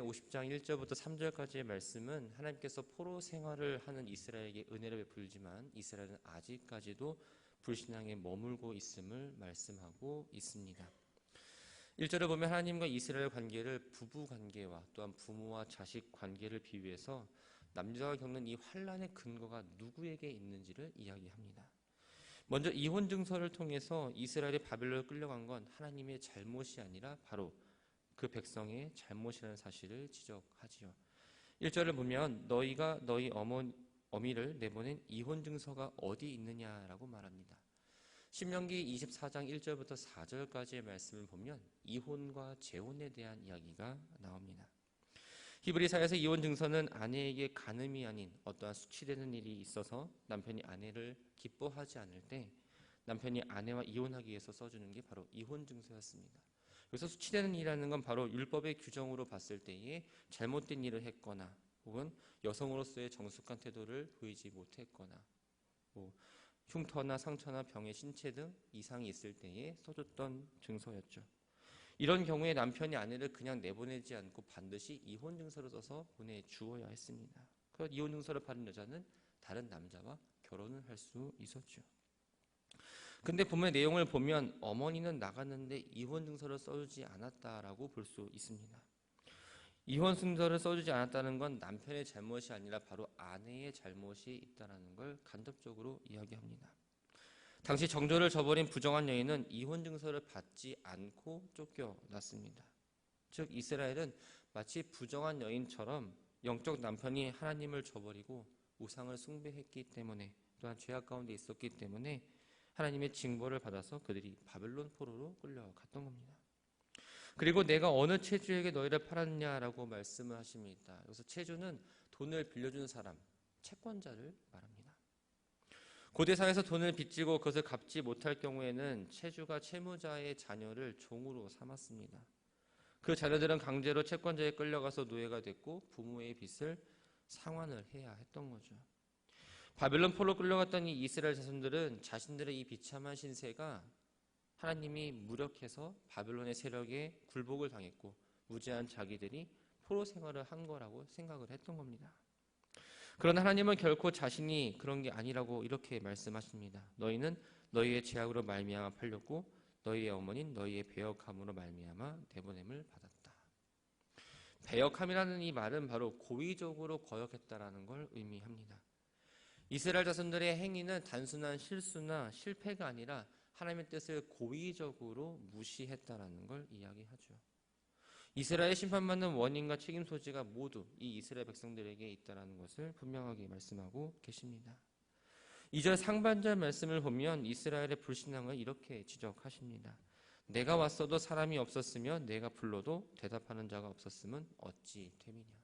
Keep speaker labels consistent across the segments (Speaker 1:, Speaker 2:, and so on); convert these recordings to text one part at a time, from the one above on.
Speaker 1: 마태복음의 50장 1절부터 3절까지의 말씀은 하나님께서 포로 생활을 하는 이스라엘에게 은혜를 베풀지만 이스라엘은 아직까지도 불신앙에 머물고 있음을 말씀하고 있습니다. 1절을 보면 하나님과 이스라엘 관계를 부부 관계와 또한 부모와 자식 관계를 비유해서 남자가 겪는 이 환난의 근거가 누구에게 있는지를 이야기합니다. 먼저 이혼 증서를 통해서 이스라엘이 바벨론에 끌려간 건 하나님의 잘못이 아니라 바로 그 백성의 잘못이라는 사실을 지적하지요. 1절을 보면 너희가 너희 어미를 내보낸 이혼 증서가 어디 있느냐라고 말합니다. 신명기 24장 1절부터 4절까지의 말씀을 보면 이혼과 재혼에 대한 이야기가 나옵니다. 히브리사에서 이혼 증서는 아내에게 간음이 아닌 어떠한 수치되는 일이 있어서 남편이 아내를 기뻐하지 않을 때 남편이 아내와 이혼하기 위해서 써주는 게 바로 이혼 증서였습니다. 여기서 수치되는 일이라는 건 바로 율법의 규정으로 봤을 때에 잘못된 일을 했거나 혹은 여성으로서의 정숙한 태도를 보이지 못했거나 흉터나 상처나 병의 신체 등 이상이 있을 때에 써줬던 증서였죠. 이런 경우에 남편이 아내를 그냥 내보내지 않고 반드시 이혼 증서를 써서 보내주어야 했습니다. 그래서 이혼 증서를 받은 여자는 다른 남자와 결혼을 할 수 있었죠. 근데 본문의 내용을 보면 어머니는 나갔는데 이혼 증서를 써주지 않았다라고 볼 수 있습니다. 이혼 증서를 써주지 않았다는 건 남편의 잘못이 아니라 바로 아내의 잘못이 있다는 걸 간접적으로 이야기합니다. 당시 정조를 저버린 부정한 여인은 이혼 증서를 받지 않고 쫓겨났습니다. 즉 이스라엘은 마치 부정한 여인처럼 영적 남편이 하나님을 저버리고 우상을 숭배했기 때문에 또한 죄악 가운데 있었기 때문에 하나님의 징벌을 받아서 그들이 바벨론 포로로 끌려갔던 겁니다. 그리고 내가 어느 체주에게 너희를 팔았냐라고 말씀을 하십니다. 여기서 체주는 돈을 빌려준 사람, 채권자를 말합니다. 고대사에서 돈을 빚지고 그것을 갚지 못할 경우에는 체주가 채무자의 자녀를 종으로 삼았습니다. 그 자녀들은 강제로 채권자에 끌려가서 노예가 됐고 부모의 빚을 상환을 해야 했던 거죠. 바벨론 포로 끌려갔던 이 이스라엘 자손들은 자신들의 이 비참한 신세가 하나님이 무력해서 바벨론의 세력에 굴복을 당했고 무지한 자기들이 포로 생활을 한 거라고 생각을 했던 겁니다. 그러나 하나님은 결코 자신이 그런 게 아니라고 이렇게 말씀하십니다. 너희는 너희의 죄악으로 말미암아 팔렸고 너희의 어머니는 너희의 배역함으로 말미암아 내보냄을 받았다. 배역함이라는 이 말은 바로 고의적으로 거역했다라는 걸 의미합니다. 이스라엘 자손들의 행위는 단순한 실수나 실패가 아니라 하나님의 뜻을 고의적으로 무시했다라는 걸 이야기하죠. 이스라엘 심판받는 원인과 책임 소지가 모두 이 이스라엘 백성들에게 있다는 것을 분명하게 말씀하고 계십니다. 2절 상반절 말씀을 보면 이스라엘의 불신앙을 이렇게 지적하십니다. 내가 왔어도 사람이 없었으며 내가 불러도 대답하는 자가 없었으면 어찌 됨이냐.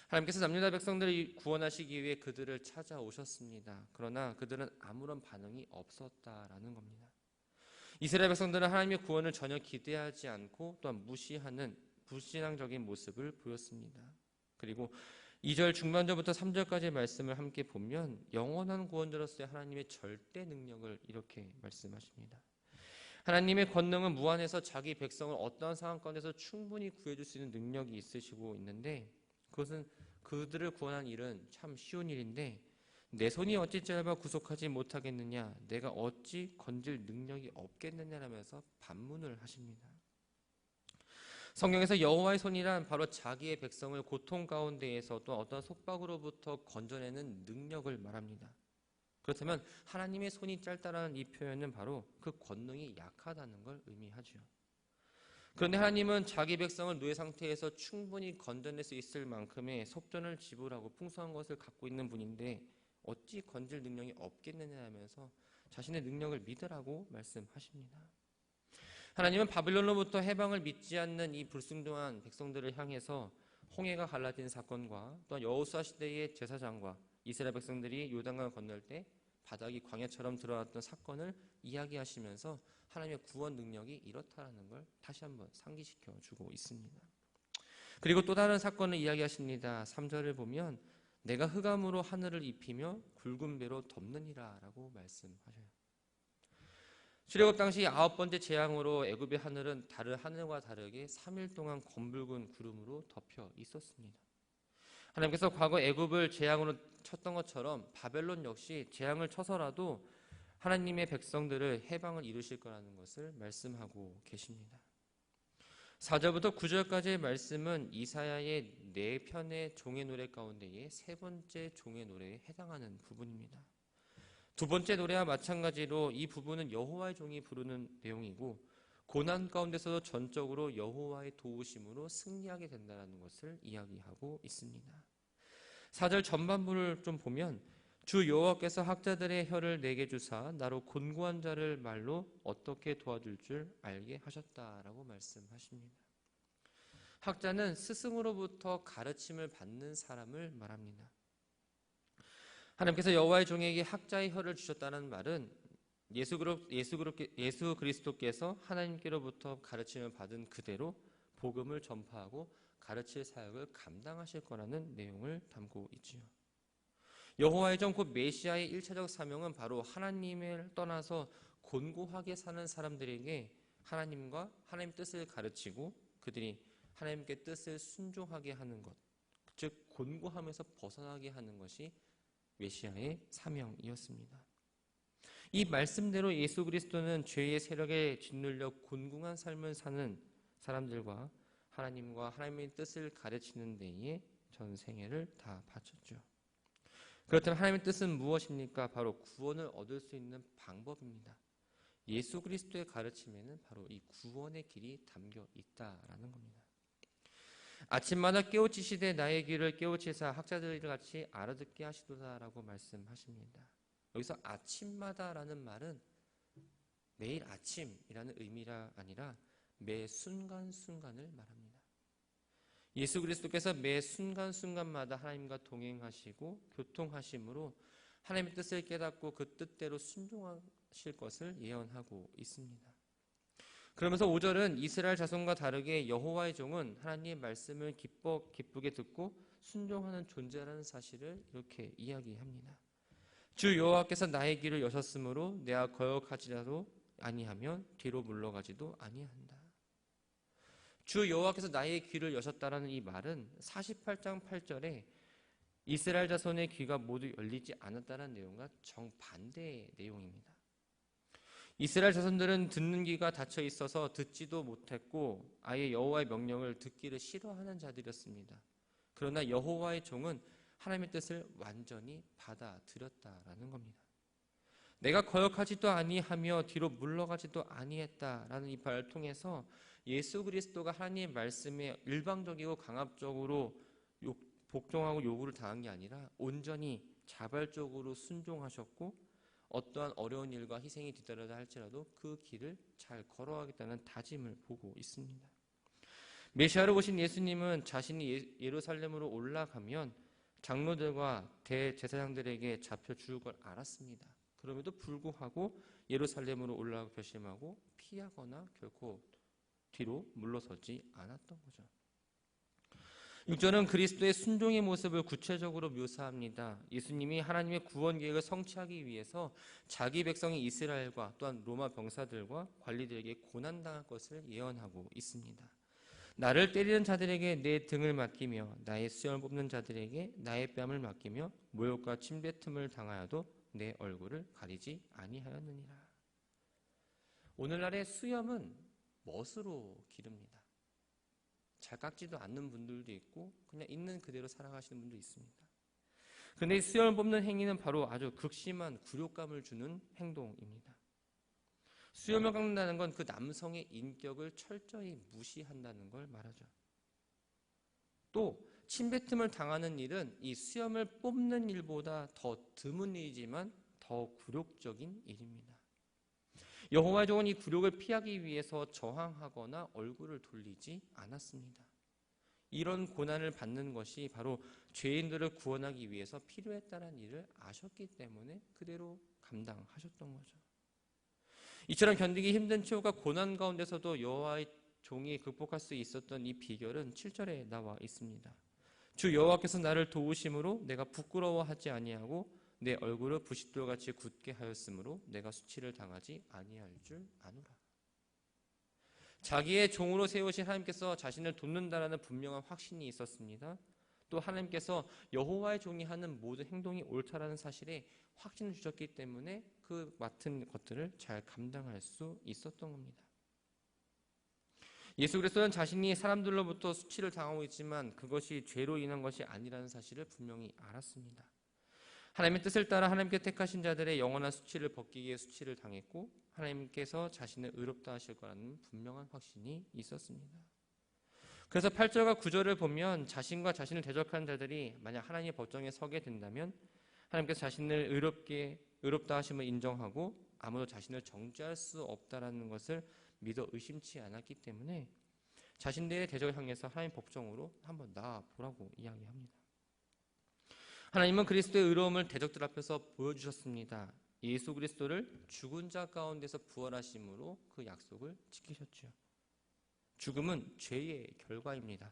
Speaker 1: 하나님께서 남유다 백성들을 구원하시기 위해 그들을 찾아오셨습니다. 그러나 그들은 아무런 반응이 없었다라는 겁니다. 이스라엘 백성들은 하나님의 구원을 전혀 기대하지 않고 또한 무시하는 불신앙적인 모습을 보였습니다. 그리고 2절 중반절부터 3절까지의 말씀을 함께 보면 영원한 구원자로서의 하나님의 절대 능력을 이렇게 말씀하십니다. 하나님의 권능은 무한해서 자기 백성을 어떠한 상황 가운데서 충분히 구해줄 수 있는 능력이 있으시고 있는데 그것은 그들을 구원한 일은 참 쉬운 일인데 내 손이 어찌 짧아 구속하지 못하겠느냐 내가 어찌 건질 능력이 없겠느냐라면서 반문을 하십니다. 성경에서 여호와의 손이란 바로 자기의 백성을 고통 가운데에서 또 어떤 속박으로부터 건져내는 능력을 말합니다. 그렇다면 하나님의 손이 짧다라는 이 표현은 바로 그 권능이 약하다는 걸 의미하죠. 그런데 하나님은 자기 백성을 노예 상태에서 충분히 건져낼 수 있을 만큼의 속전을 지불하고 풍성한 것을 갖고 있는 분인데 어찌 건질 능력이 없겠느냐 하면서 자신의 능력을 믿으라고 말씀하십니다. 하나님은 바빌론로부터 해방을 믿지 않는 이 불순종한 백성들을 향해서 홍해가 갈라진 사건과 또 여호수아 시대의 제사장과 이스라엘 백성들이 요단강을 건널 때 바닥이 광야처럼 드러났던 사건을 이야기하시면서 하나님의 구원 능력이 이렇다라는 걸 다시 한번 상기시켜 주고 있습니다. 그리고 또 다른 사건을 이야기하십니다. 3절을 보면 내가 흑암으로 하늘을 입히며 굵은 배로 덮느니라 라고 말씀하셔요. 출애굽 당시 9번째 재앙으로 애굽의 하늘은 다른 하늘과 다르게 3일 동안 검붉은 구름으로 덮여 있었습니다. 하나님께서 과거 애굽을 재앙으로 쳤던 것처럼 바벨론 역시 재앙을 쳐서라도 하나님의 백성들을 해방을 이루실 거라는 것을 말씀하고 계십니다. 4절부터 9절까지의 말씀은 이사야의 4편의 종의 노래 가운데의 3번째 종의 노래에 해당하는 부분입니다. 두 번째 노래와 마찬가지로 이 부분은 여호와의 종이 부르는 내용이고 고난 가운데서도 전적으로 여호와의 도우심으로 승리하게 된다는 것을 이야기하고 있습니다. 4절 전반부를 좀 보면 주 여호와께서 학자들의 혀를 내게 주사 나로 곤고한 자를 말로 어떻게 도와줄 줄 알게 하셨다라고 말씀하십니다. 학자는 스승으로부터 가르침을 받는 사람을 말합니다. 하나님께서 여호와의 종에게 학자의 혀를 주셨다는 말은 예수 그리스도께서 하나님께로부터 가르침을 받은 그대로 복음을 전파하고 가르칠 사역을 감당하실 거라는 내용을 담고 있지요. 여호와의 종 곧 메시아의 1차적 사명은 바로 하나님을 떠나서 곤고하게 사는 사람들에게 하나님과 하나님 뜻을 가르치고 그들이 하나님께 뜻을 순종하게 하는 것, 즉 곤고함에서 벗어나게 하는 것이 메시아의 사명이었습니다. 이 말씀대로 예수 그리스도는 죄의 세력에 짓눌려 곤궁한 삶을 사는 사람들과 하나님과 하나님의 뜻을 가르치는 데에 전 생애를 다 바쳤죠. 그렇다면 하나님의 뜻은 무엇입니까? 바로 구원을 얻을 수 있는 방법입니다. 예수 그리스도의 가르침에는 바로 이 구원의 길이 담겨 있다라는 겁니다. 아침마다 깨우치시되 나의 귀를 깨우치사 학자들이 같이 알아듣게 하시도다라고 말씀하십니다. 여기서 아침마다라는 말은 매일 아침이라는 의미가 아니라 매 순간순간을 말합니다. 예수 그리스도께서 매 순간순간마다 하나님과 동행하시고 교통하심으로 하나님의 뜻을 깨닫고 그 뜻대로 순종하실 것을 예언하고 있습니다. 그러면서 5절은 이스라엘 자손과 다르게 여호와의 종은 하나님의 말씀을 기쁘게 듣고 순종하는 존재라는 사실을 이렇게 이야기합니다. 주 여호와께서 나의 길을 여셨으므로 내가 거역하지라도 아니하면 뒤로 물러가지도 아니한다. 주 여호와께서 나의 귀를 여셨다라는 이 말은 48장 8절에 이스라엘 자손의 귀가 모두 열리지 않았다는 내용과 정반대의 내용입니다. 이스라엘 자손들은 듣는 귀가 닫혀 있어서 듣지도 못했고 아예 여호와의 명령을 듣기를 싫어하는 자들이었습니다. 그러나 여호와의 종은 하나님의 뜻을 완전히 받아들였다라는 겁니다. 내가 거역하지도 아니하며 뒤로 물러가지도 아니했다라는 이 말을 통해서 예수 그리스도가 하나님의 말씀에 일방적이고 강압적으로 복종하고 요구를 당한 게 아니라 온전히 자발적으로 순종하셨고 어떠한 어려운 일과 희생이 뒤따르다 할지라도 그 길을 잘 걸어가겠다는 다짐을 보고 있습니다. 메시아로 오신 예수님은 자신이 예루살렘으로 올라가면 장로들과 대제사장들에게 잡혀 죽을 걸 알았습니다. 그럼에도 불구하고 예루살렘으로 올라가 결심하고 피하거나 결코 뒤로 물러서지 않았던 거죠. 6절은 그리스도의 순종의 모습을 구체적으로 묘사합니다. 예수님이 하나님의 구원 계획을 성취하기 위해서 자기 백성인 이스라엘과 또한 로마 병사들과 관리들에게 고난당할 것을 예언하고 있습니다. 나를 때리는 자들에게 내 등을 맡기며 나의 수염을 뽑는 자들에게 나의 뺨을 맡기며 모욕과 침뱉음을 당하여도 내 얼굴을 가리지 아니하였느니라. 오늘날의 수염은 멋으로 기릅니다. 잘 깎지도 않는 분들도 있고 그냥 있는 그대로 살아가시는 분도 있습니다. 그런데 이 수염을 뽑는 행위는 바로 아주 극심한 굴욕감을 주는 행동입니다. 수염을 깎는다는 건 그 남성의 인격을 철저히 무시한다는 걸 말하죠. 또 침뱉음을 당하는 일은 이 수염을 뽑는 일보다 더 드문 일이지만 더 굴욕적인 일입니다. 여호와의 종은 이 굴욕을 피하기 위해서 저항하거나 얼굴을 돌리지 않았습니다. 이런 고난을 받는 것이 바로 죄인들을 구원하기 위해서 필요했다는 일을 아셨기 때문에 그대로 감당하셨던 거죠. 이처럼 견디기 힘든 치욕과 고난 가운데서도 여호와의 종이 극복할 수 있었던 이 비결은 7절에 나와 있습니다. 주 여호와께서 나를 도우심으로 내가 부끄러워하지 아니하고 내 얼굴을 부싯돌같이 굳게 하였으므로 내가 수치를 당하지 아니할 줄 아노라. 자기의 종으로 세우신 하나님께서 자신을 돕는다라는 분명한 확신이 있었습니다. 또 하나님께서 여호와의 종이 하는 모든 행동이 옳다라는 사실에 확신을 주셨기 때문에 그 맡은 것들을 잘 감당할 수 있었던 겁니다. 예수 그리스도는 자신이 사람들로부터 수치를 당하고 있지만 그것이 죄로 인한 것이 아니라는 사실을 분명히 알았습니다. 하나님의 뜻을 따라 하나님께 택하신 자들의 영원한 수치를 벗기기 위해 수치를 당했고 하나님께서 자신을 의롭다 하실 거라는 분명한 확신이 있었습니다. 그래서 8절과 9절을 보면 자신과 자신을 대적하는 자들이 만약 하나님의 법정에 서게 된다면 하나님께서 자신을 의롭다 하심을 인정하고 아무도 자신을 정죄할 수 없다라는 것을 믿어 의심치 않았기 때문에 자신들의 대적을 향해서 하나님 법정으로 한번 나아보라고 이야기합니다. 하나님은 그리스도의 의로움을 대적들 앞에서 보여주셨습니다. 예수 그리스도를 죽은 자 가운데서 부활하심으로 그 약속을 지키셨죠. 죽음은 죄의 결과입니다.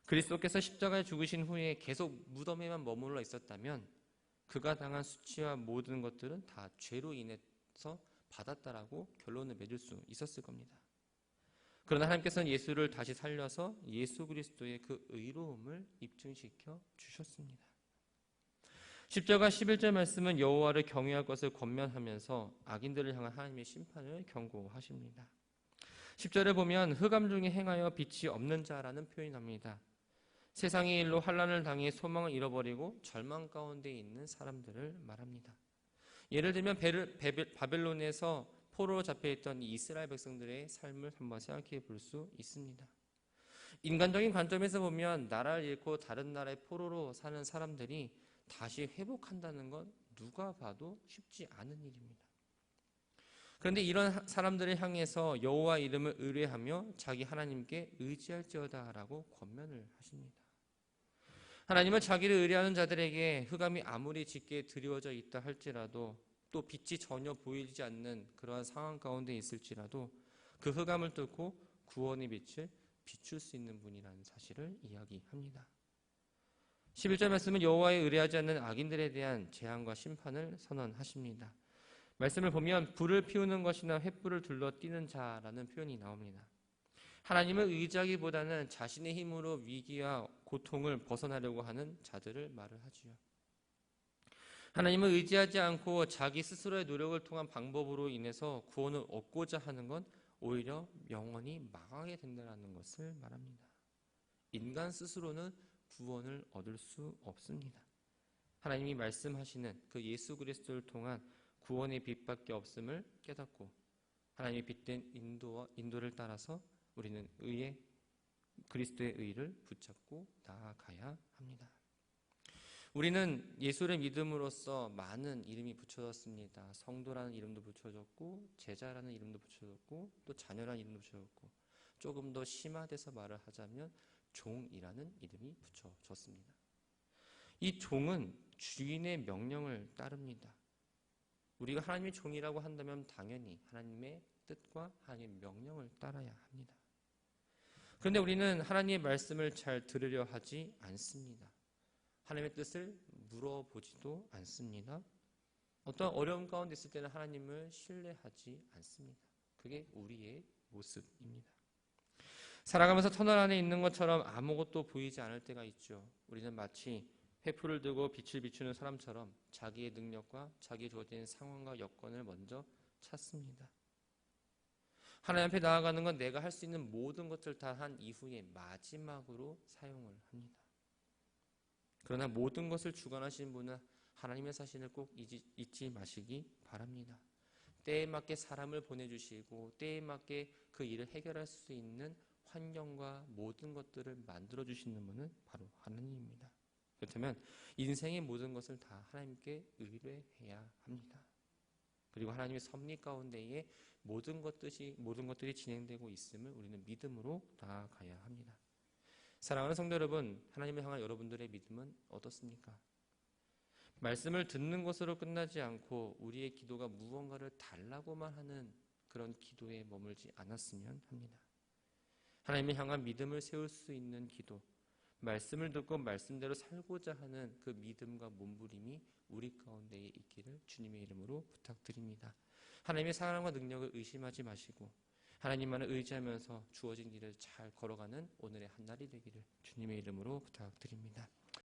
Speaker 1: 그리스도께서 십자가에 죽으신 후에 계속 무덤에만 머물러 있었다면 그가 당한 수치와 모든 것들은 다 죄로 인해서 받았다라고 결론을 맺을 수 있었을 겁니다. 그러나 하나님께서는 예수를 다시 살려서 예수 그리스도의 그 의로움을 입증시켜 주셨습니다. 10절과 11절 말씀은 여호와를 경외할 것을 권면하면서 악인들을 향한 하나님의 심판을 경고하십니다. 10절에 보면 흑암 중에 행하여 빛이 없는 자라는 표현이 나옵니다. 세상의 일로 환난을 당해 소망을 잃어버리고 절망 가운데 있는 사람들을 말합니다. 예를 들면 바벨론에서 포로로 잡혀있던 이스라엘 백성들의 삶을 한번 생각해 볼 수 있습니다. 인간적인 관점에서 보면 나라를 잃고 다른 나라의 포로로 사는 사람들이 다시 회복한다는 건 누가 봐도 쉽지 않은 일입니다. 그런데 이런 사람들을 향해서 여호와 이름을 의뢰하며 자기 하나님께 의지할지어다라고 권면을 하십니다. 하나님은 자기를 의뢰하는 자들에게 흑암이 아무리 짙게 드리워져 있다 할지라도 또 빛이 전혀 보이지 않는 그러한 상황 가운데 있을지라도 그 흑암을 뚫고 구원의 빛을 비출 수 있는 분이라는 사실을 이야기합니다. 11절 말씀은 여호와에 의뢰하지 않는 악인들에 대한 재앙과 심판을 선언하십니다. 말씀을 보면 불을 피우는 것이나 횃불을 둘러 뛰는 자라는 표현이 나옵니다. 하나님을 의지하기보다는 자신의 힘으로 위기와 고통을 벗어나려고 하는 자들을 말을 하지요. 하나님을 의지하지 않고 자기 스스로의 노력을 통한 방법으로 인해서 구원을 얻고자 하는 건 오히려 영원히 망하게 된다는 것을 말합니다. 인간 스스로는 구원을 얻을 수 없습니다. 하나님이 말씀하시는 그 예수 그리스도를 통한 구원의 빛밖에 없음을 깨닫고 하나님의 빛된 인도를 따라서 우리는 그리스도의 의를 붙잡고 나아가야 합니다. 우리는 예수를 믿음으로써 많은 이름이 붙여졌습니다. 성도라는 이름도 붙여졌고 제자라는 이름도 붙여졌고 또 자녀라는 이름도 붙여졌고 조금 더 심화돼서 말을 하자면 종이라는 이름이 붙여졌습니다. 이 종은 주인의 명령을 따릅니다. 우리가 하나님의 종이라고 한다면 당연히 하나님의 뜻과 하나님의 명령을 따라야 합니다. 그런데 우리는 하나님의 말씀을 잘 들으려 하지 않습니다. 하나님의 뜻을 물어보지도 않습니다. 어떤 어려움 가운데 있을 때는 하나님을 신뢰하지 않습니다. 그게 우리의 모습입니다. 살아가면서 터널 안에 있는 것처럼 아무것도 보이지 않을 때가 있죠. 우리는 마치 횃불을 들고 빛을 비추는 사람처럼 자기의 능력과 자기의 주어진 상황과 여건을 먼저 찾습니다. 하나님 앞에 나아가는 건 내가 할 수 있는 모든 것을 다 한 이후에 마지막으로 사용을 합니다. 그러나 모든 것을 주관하시는 분은 하나님의 사신을 꼭 잊지 마시기 바랍니다. 때에 맞게 사람을 보내주시고 때에 맞게 그 일을 해결할 수 있는 환경과 모든 것들을 만들어주시는 분은 바로 하나님입니다. 그렇다면 인생의 모든 것을 다 하나님께 의뢰해야 합니다. 그리고 하나님의 섭리 가운데에 모든 것들이 진행되고 있음을 우리는 믿음으로 나아가야 합니다. 사랑하는 성도 여러분, 하나님을 향한 여러분들의 믿음은 어떻습니까? 말씀을 듣는 것으로 끝나지 않고 우리의 기도가 무언가를 달라고만 하는 그런 기도에 머물지 않았으면 합니다. 하나님을 향한 믿음을 세울 수 있는 기도, 말씀을 듣고 말씀대로 살고자 하는 그 믿음과 몸부림이 우리 가운데에 있기를 주님의 이름으로 부탁드립니다. 하나님의 사랑과 능력을 의심하지 마시고 하나님만을 의지하면서 주어진 길을 잘 걸어가는 오늘의 한 날이 되기를 주님의 이름으로 부탁드립니다.